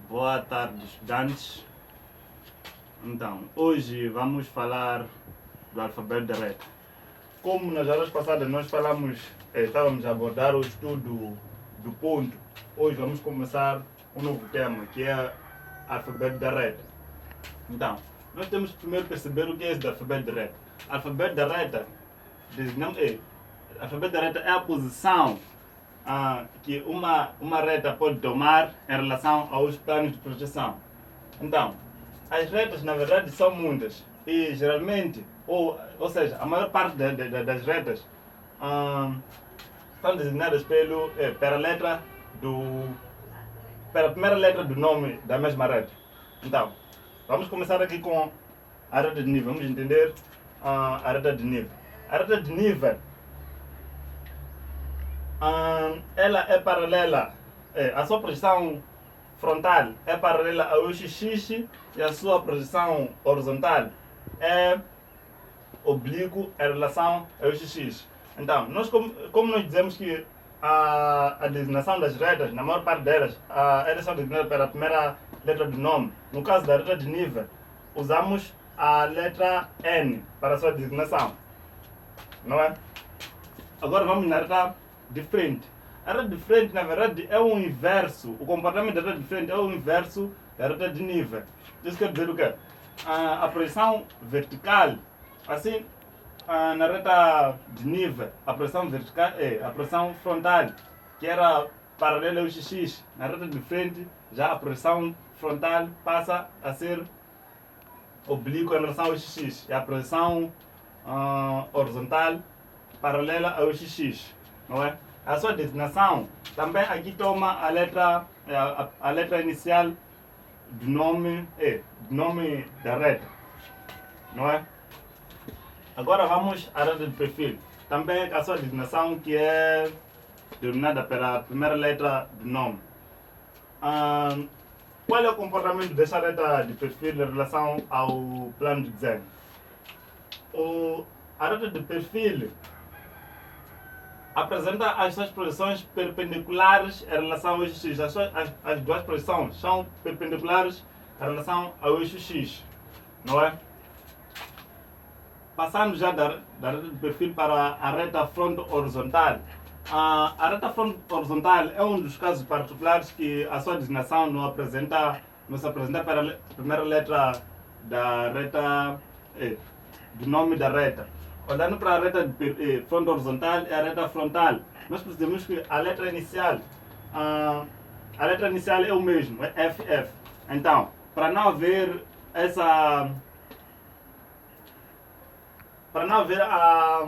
Boa tarde, estudantes. Então, hoje vamos falar do alfabeto da reta. Como nas aulas passadas nós estávamos a abordar o estudo do ponto, hoje vamos começar um novo tema, que é alfabeto da reta. Então, nós temos que primeiro perceber o que é esse do alfabeto da reta. Alfabeto da reta, alfabeto da reta é a posição que uma reta pode tomar em relação aos planos de projeção. Então, as retas na verdade são muitas e geralmente, ou seja, a maior parte das retas são designadas pela primeira letra do nome da mesma reta. Então, vamos começar aqui com a reta de nível. Vamos entender a reta de nível. A reta de nível ela é paralela, a sua projeção frontal é paralela ao eixo e a sua projeção horizontal é oblíquo em relação ao eixo. Então, como nós dizemos que a designação das retas, na maior parte delas, elas são designadas pela primeira letra do nome. No caso da reta de nível, usamos a letra N para a sua designação, não é? Agora vamos na reta de frente. A reta de frente, na verdade, é o inverso. O comportamento da reta de frente é o inverso da reta de nível. Isso quer dizer o quê? A projeção vertical, assim, na reta de nível, a projeção vertical a projeção frontal, que era paralela ao x. Na reta de frente, já a projeção frontal passa a ser oblíqua em relação ao x. E a projeção horizontal paralela ao x, não é? A sua designação também aqui toma a letra inicial do nome da reta, não é? Agora vamos à reta de perfil. Também a sua designação que é denominada pela primeira letra do nome. Qual é o comportamento dessa reta de perfil em relação ao plano de desenho? A reta de perfil apresenta as suas projeções perpendiculares em relação ao eixo X. As duas projeções são perpendiculares em relação ao eixo X, não é? Passando já da reta de perfil para a reta fronto horizontal. A reta fronto horizontal é um dos casos particulares que a sua designação não se apresenta para a primeira letra da reta, do nome da reta. Olhando para a reta de fronto horizontal é a reta frontal. Nós precisamos que a letra inicial é o mesmo, é FF. Então, para não haver a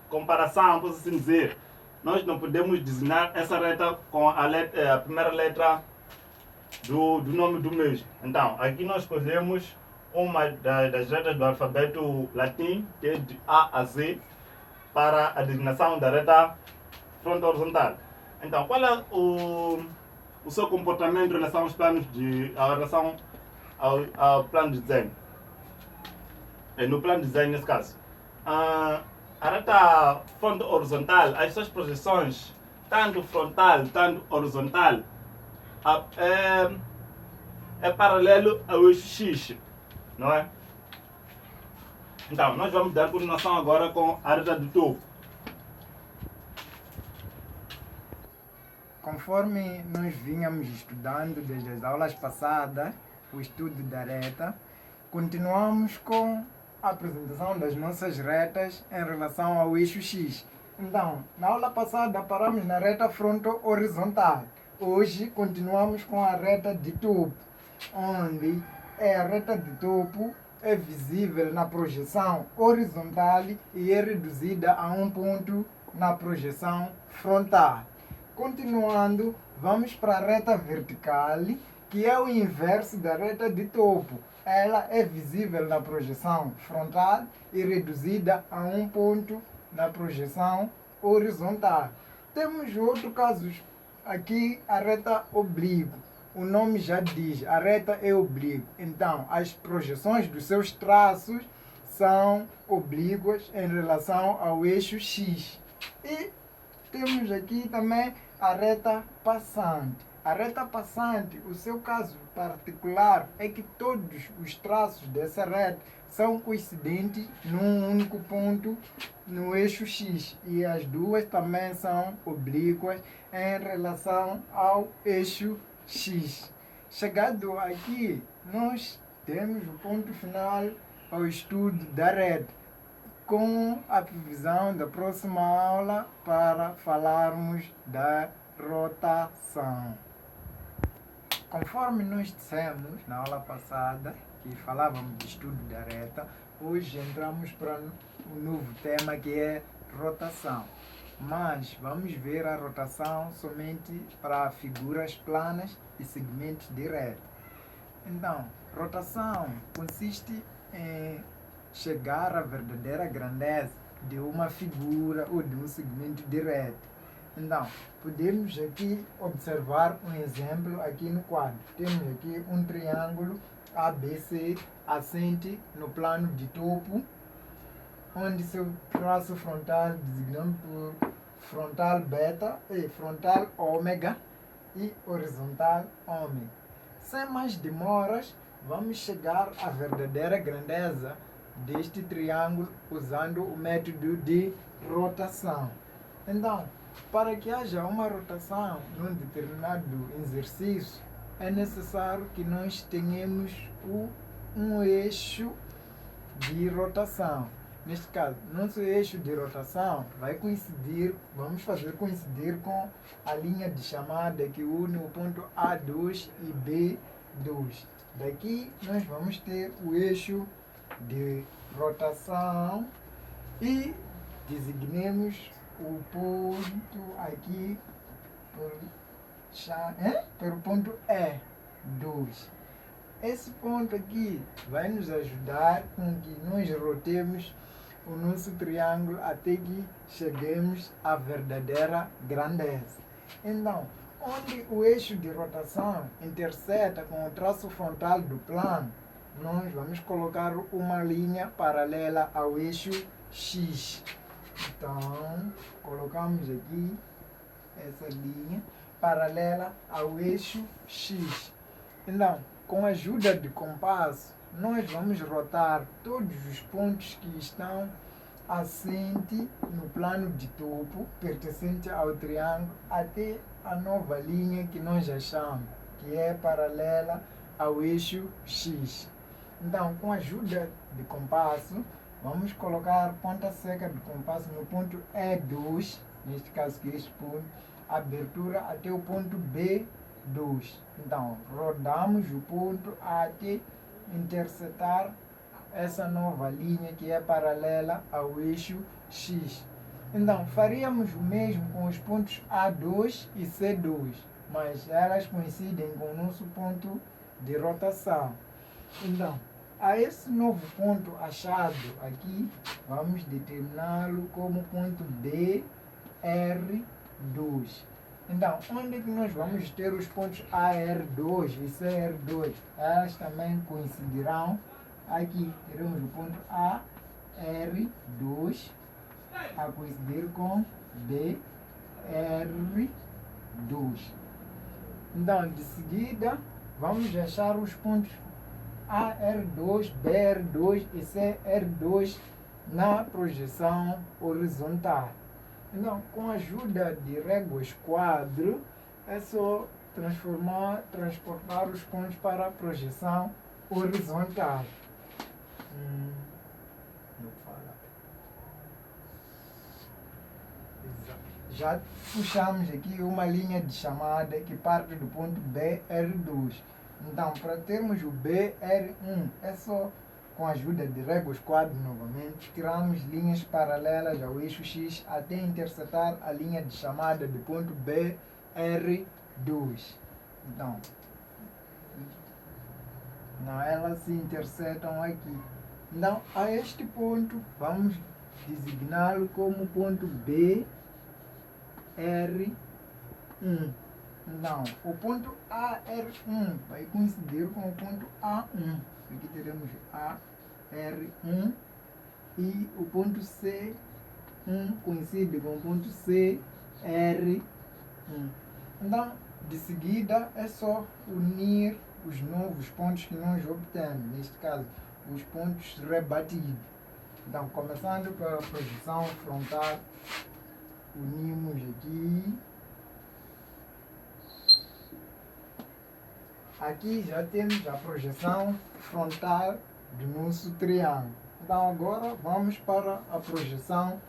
comparação, posso assim dizer, nós não podemos designar essa reta com a primeira letra do nome do mesmo. Então, aqui nós escolhemos uma das letras do alfabeto latim, que é de A a Z, para a designação da reta fronto horizontal. Então, qual é o seu comportamento em relação aos planos ao plano de desenho? No plano de desenho, nesse caso. A reta fronto horizontal, as suas projeções, tanto frontal, tanto horizontal, é paralelo ao eixo X, não é? Então, nós vamos dar continuação agora com a reta do topo. Conforme nós vínhamos estudando desde as aulas passadas, o estudo da reta, continuamos com a apresentação das nossas retas em relação ao eixo X. Então, na aula passada paramos na reta fronto horizontal. Hoje continuamos com a reta de topo, onde a reta de topo é visível na projeção horizontal e é reduzida a um ponto na projeção frontal. Continuando, vamos para a reta vertical, que é o inverso da reta de topo. Ela é visível na projeção frontal e reduzida a um ponto na projeção horizontal. Temos outro caso aqui, a reta oblíqua. O nome já diz, a reta é oblíqua. Então, as projeções dos seus traços são oblíquas em relação ao eixo X. E temos aqui também a reta passante. A reta passante, o seu caso particular é que todos os traços dessa reta são coincidentes num único ponto no eixo X e as duas também são oblíquas em relação ao eixo X. Chegado aqui, nós temos o ponto final ao estudo da reta, com a previsão da próxima aula para falarmos da rotação. Conforme nós dissemos na aula passada, que falávamos de estudo da reta, hoje entramos para um novo tema que é rotação. Mas vamos ver a rotação somente para figuras planas e segmentos de reta. Então, rotação consiste em chegar à verdadeira grandeza de uma figura ou de um segmento de reta. Então, podemos aqui observar um exemplo aqui no quadro. Temos aqui um triângulo ABC assente no plano de topo, onde seu traço frontal designado por frontal beta e frontal ômega e horizontal ômega. Sem mais demoras, vamos chegar à verdadeira grandeza deste triângulo usando o método de rotação. Então, para que haja uma rotação num determinado exercício, é necessário que nós tenhamos um eixo de rotação. Neste caso, nosso eixo de rotação vai coincidir, vamos fazer coincidir com a linha de chamada que une o ponto A2 e B2. Daqui nós vamos ter o eixo de rotação e designemos o ponto aqui pelo ponto E2. Esse ponto aqui vai nos ajudar com que nós rotemos o nosso triângulo até que cheguemos à verdadeira grandeza. Então, onde o eixo de rotação interseta com o traço frontal do plano, nós vamos colocar uma linha paralela ao eixo X. Então, colocamos aqui essa linha paralela ao eixo X. Então, com a ajuda de compasso, nós vamos rotar todos os pontos que estão assente no plano de topo, pertencente ao triângulo, até a nova linha que nós achamos, que é paralela ao eixo X. Então, com a ajuda de compasso, vamos colocar ponta seca do compasso no ponto E2, neste caso que é este ponto, abertura até o ponto B2. Então, rodamos o ponto até intersetar essa nova linha que é paralela ao eixo X. Então, faríamos o mesmo com os pontos A2 e C2, mas elas coincidem com o nosso ponto de rotação. Então, a esse novo ponto achado aqui, vamos determiná-lo como ponto BR2. Então, onde é que nós vamos ter os pontos AR2 e CR2? Elas também coincidirão. Aqui teremos o ponto AR2 a coincidir com BR2. Então, de seguida, vamos achar os pontos AR2, BR2 e CR2 na projeção horizontal. Então, com a ajuda de réguas quadro, é só transportar os pontos para a projeção horizontal. Já puxamos aqui uma linha de chamada que parte do ponto BR2. Então, para termos o BR1, é só com a ajuda de réguas quadro novamente, tiramos linhas paralelas ao eixo X até intersetar a linha de chamada do ponto BR2. Então, elas se intersetam aqui. Então, a este ponto, vamos designá-lo como ponto BR1. Então, o ponto AR1 vai coincidir com o ponto A1. Aqui teremos AR1 e o ponto C1 coincide com o ponto CR1. Então, De seguida, é só unir os novos pontos que nós obtemos, neste caso, os pontos rebatidos. Então, começando pela projeção frontal, unimos aqui. Aqui já temos a projeção frontal do nosso triângulo. Então, agora vamos para a projeção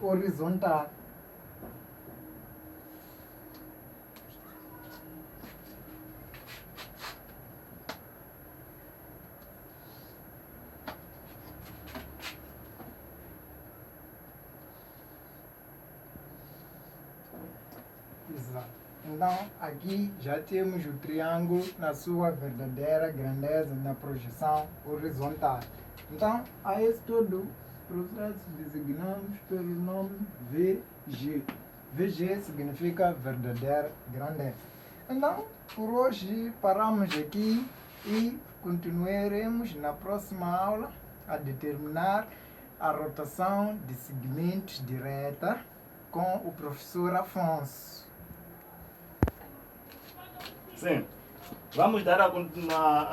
horizontal. Exato. Então, aqui já temos o triângulo na sua verdadeira grandeza na projeção horizontal. Então, a esse todo processo designamos pelo nome VG. VG significa verdadeira grandeza. Então, por hoje paramos aqui e continuaremos na próxima aula a determinar a rotação de segmentos de reta com o professor Afonso. Sim. Vamos dar a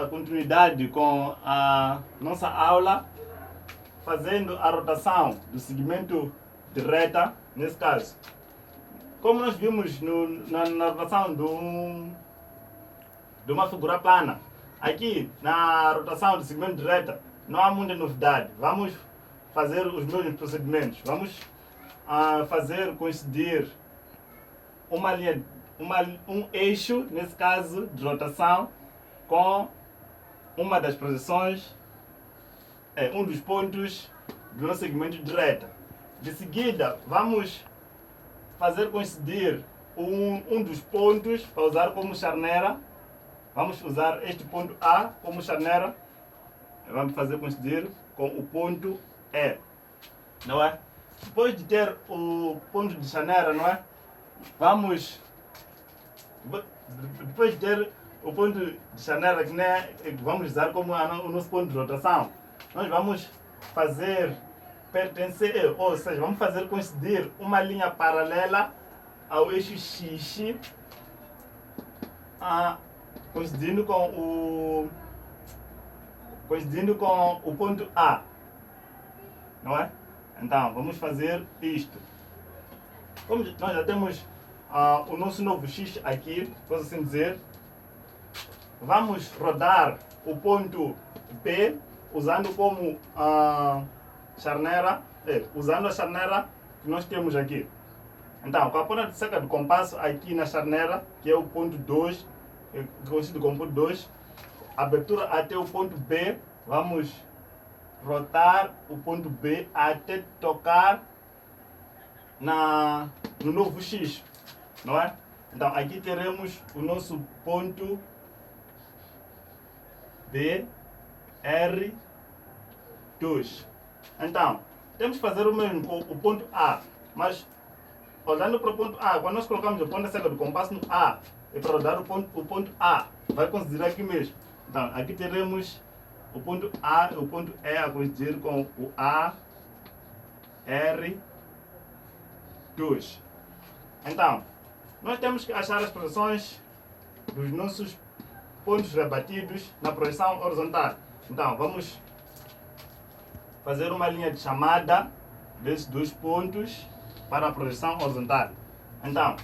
continuidade com a nossa aula, fazendo a rotação do segmento de reta, nesse caso. Como nós vimos na rotação de uma figura plana, aqui na rotação do segmento de reta não há muita novidade. Vamos fazer os mesmos procedimentos. Vamos fazer coincidir uma linha, um eixo, nesse caso, de rotação, com uma das projeções, um dos pontos do nosso segmento de reta. De seguida, vamos fazer coincidir um dos pontos para usar como charneira. Vamos usar este ponto A como charneira. Vamos fazer coincidir com o ponto E. Não é? Depois de ter o ponto de charneira, não é? Depois de ter o ponto de charneira, que vamos usar como o nosso ponto de rotação, nós vamos fazer pertencer, ou seja, vamos fazer coincidir uma linha paralela ao eixo X, coincidindo com o ponto A, não é? Então, vamos fazer isto. Como nós já temos o nosso novo X aqui, posso assim dizer, vamos rodar o ponto B usando como charneira, usando a charneira que nós temos aqui. Então, com a ponta de seca do compasso aqui na charneira, que é o ponto 2, conhecido como ponto 2, abertura até o ponto B, vamos rotar o ponto B até tocar no novo X, não é? Então, aqui teremos o nosso ponto B, R2. Então, temos que fazer o mesmo com o ponto A, mas olhando para o ponto A, quando nós colocamos a ponta seca do compasso no A, é para rodar o ponto A, vai considerar aqui mesmo. Então, aqui teremos o ponto A e o ponto E a coincidir com o A, R2. Então, nós temos que achar as projeções dos nossos pontos rebatidos na projeção horizontal. Então, vamos fazer uma linha de chamada desses dois pontos para a projeção horizontal. Então,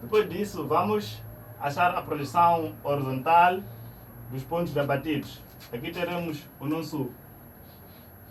depois disso, vamos achar a projeção horizontal dos pontos rebatidos. Aqui teremos o nosso